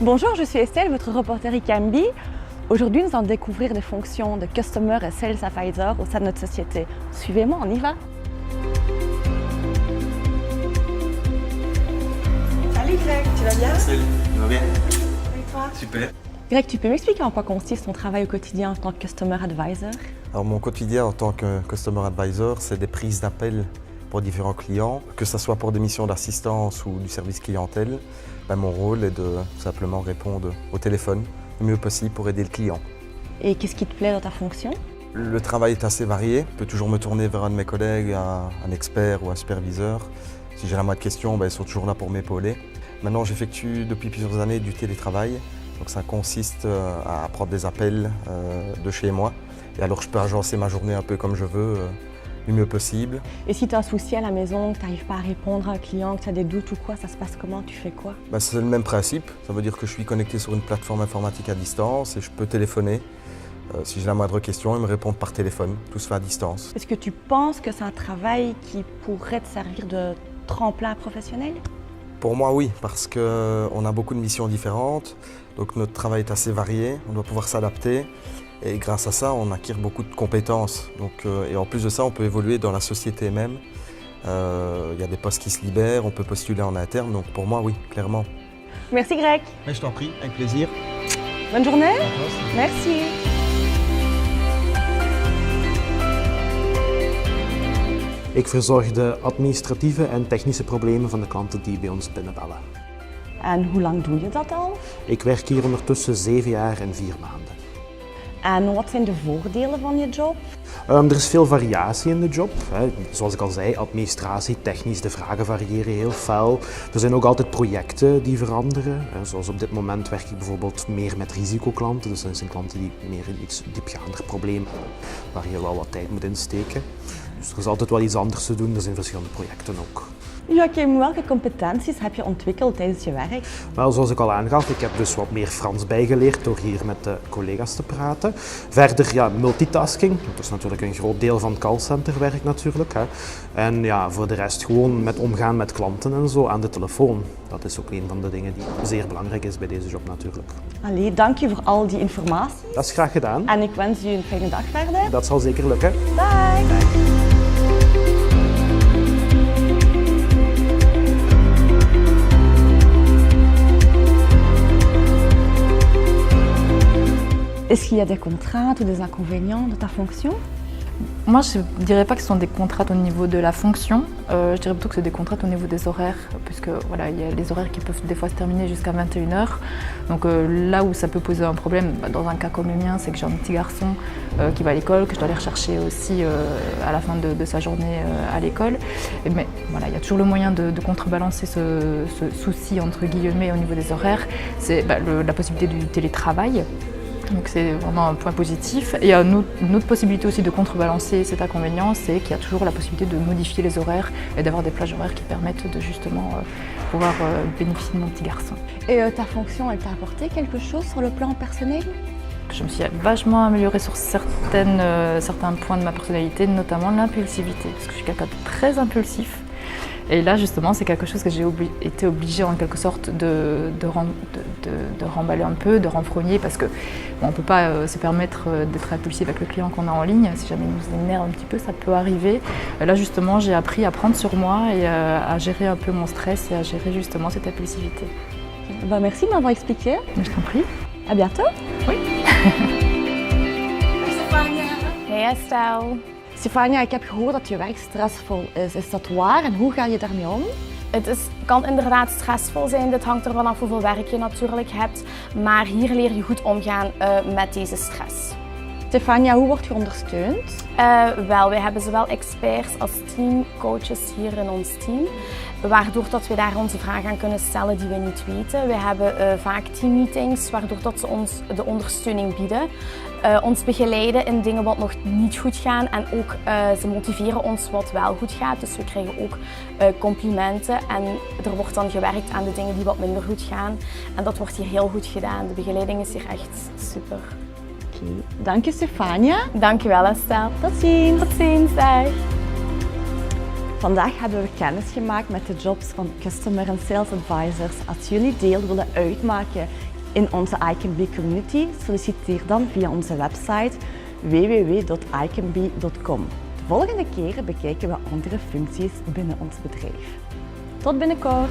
Bonjour, je suis Estelle, votre reporter ICAMBI. Aujourd'hui, nous allons découvrir des fonctions de Customer et Sales Advisor au sein de notre société. Suivez-moi, on y va. Salut Greg, tu vas bien? Salut, ça va bien? Et toi? Super. Greg, tu peux m'expliquer en quoi consiste ton travail au quotidien en tant que Customer Advisor? Alors mon quotidien en tant que Customer Advisor, c'est des prises d'appel pour différents clients, que ce soit pour des missions d'assistance ou du service clientèle. Mon rôle est de simplement répondre au téléphone le mieux possible pour aider le client. Et qu'est-ce qui te plaît dans ta fonction? Le travail est assez varié. Je peux toujours me tourner vers un de mes collègues, un expert ou un superviseur. Si j'ai la moindre question, ils sont toujours là pour m'épauler. Maintenant, j'effectue depuis plusieurs années du télétravail. Donc ça consiste à prendre des appels de chez moi. Et alors je peux agencer ma journée un peu comme je veux, le mieux possible. Et si tu as un souci à la maison, que tu n'arrives pas à répondre à un client, que tu as des doutes ou quoi, ça se passe comment? Tu fais quoi? C'est le même principe. Ça veut dire que je suis connecté sur une plateforme informatique à distance et je peux téléphoner. Si j'ai la moindre question, ils me répondent par téléphone. Tout se fait à distance. Est-ce que tu penses que c'est un travail qui pourrait te servir de tremplin professionnel? Pour moi, oui, parce qu'on a beaucoup de missions différentes. Donc notre travail est assez varié. On doit pouvoir s'adapter. Et grâce à ça, on acquiert beaucoup de compétences. Et en plus de ça, on peut évoluer dans la société même. Il y a des postes qui se libèrent, on peut postuler en interne. Donc pour moi, oui, clairement. Merci Greg. Mais je t'en prie, avec plaisir. Bonne journée. Merci. Ik verzorg de administratieve en technische problemen van de klanten die bij ons binnenbellen. En hoe lang doe je dat al? Ik werk hier ondertussen 7 jaar en 4 maanden. En wat zijn de voordelen van je job? Er is veel variatie in de job. Zoals ik al zei, administratie, technisch, de vragen variëren heel fel. Er zijn ook altijd projecten die veranderen. Zoals op dit moment werk ik bijvoorbeeld meer met risicoklanten. Dus dat zijn klanten die meer in iets diepgaander probleem waar je wel wat tijd moet insteken. Dus er is altijd wel iets anders te doen. Er zijn verschillende projecten ook. Joachim, welke competenties heb je ontwikkeld tijdens je werk? Wel, zoals ik al aangaf, ik heb dus wat meer Frans bijgeleerd door hier met de collega's te praten. Verder, multitasking. Dat is natuurlijk een groot deel van callcenterwerk natuurlijk. En voor de rest gewoon met omgaan met klanten en zo aan de telefoon. Dat is ook een van de dingen die zeer belangrijk is bij deze job natuurlijk. Allee, dank je voor al die informatie. Dat is graag gedaan. En ik wens u een fijne dag verder. Dat zal zeker lukken. Dag. Est-ce qu'il y a des contraintes ou des inconvénients de ta fonction? Moi, je ne dirais pas que ce sont des contraintes au niveau de la fonction, je dirais plutôt que c'est des contraintes au niveau des horaires, puisque voilà, il y a les horaires qui peuvent des fois se terminer jusqu'à 21h. Donc là où ça peut poser un problème, dans un cas comme le mien, c'est que j'ai un petit garçon qui va à l'école, que je dois aller rechercher aussi à la fin de sa journée à l'école. Mais voilà, il y a toujours le moyen de contrebalancer ce souci, entre guillemets, au niveau des horaires. C'est la possibilité du télétravail. Donc c'est vraiment un point positif. Et une autre possibilité aussi de contrebalancer cet inconvénient, c'est qu'il y a toujours la possibilité de modifier les horaires et d'avoir des plages horaires qui permettent de justement pouvoir bénéficier de mon petit garçon. Et ta fonction, elle t'a apporté quelque chose sur le plan personnel? Je me suis vachement améliorée sur certains points de ma personnalité, notamment l'impulsivité, parce que je suis quelqu'un de très impulsif. Et là, justement, c'est quelque chose que j'ai été obligée en quelque sorte de remballer un peu, de renfrogner, parce que on ne peut pas se permettre d'être impulsif avec le client qu'on a en ligne. Si jamais il nous énerve un petit peu, ça peut arriver. Et là, justement, j'ai appris à prendre sur moi et à gérer un peu mon stress et à gérer justement cette impulsivité. Merci de m'avoir expliqué. Je t'en prie. À bientôt. Oui. Hey Estelle. Stefania, ik heb gehoord dat je werk stressvol is. Is dat waar en hoe ga je daarmee om? Het kan inderdaad stressvol zijn. Dit hangt ervan af hoeveel werk je natuurlijk hebt. Maar hier leer je goed omgaan met deze stress. Stefania, hoe word je ondersteund? Wij hebben zowel experts als teamcoaches hier in ons team. Waardoor dat we daar onze vragen aan kunnen stellen die we niet weten. We hebben vaak teammeetings waardoor dat ze ons de ondersteuning bieden. Ons begeleiden in dingen wat nog niet goed gaan en ook ze motiveren ons wat wel goed gaat. Dus we krijgen ook complimenten en er wordt dan gewerkt aan de dingen die wat minder goed gaan. En dat wordt hier heel goed gedaan. De begeleiding is hier echt super. Dank je, Stefania. Dank je wel, Estelle. Tot ziens. Tot ziens, dag. Vandaag hebben we kennis gemaakt met de jobs van Customer en Sales Advisors. Als jullie deel willen uitmaken, in onze iCanBe community, solliciteer dan via onze website www.icanbe.com. De volgende keer bekijken we andere functies binnen ons bedrijf. Tot binnenkort!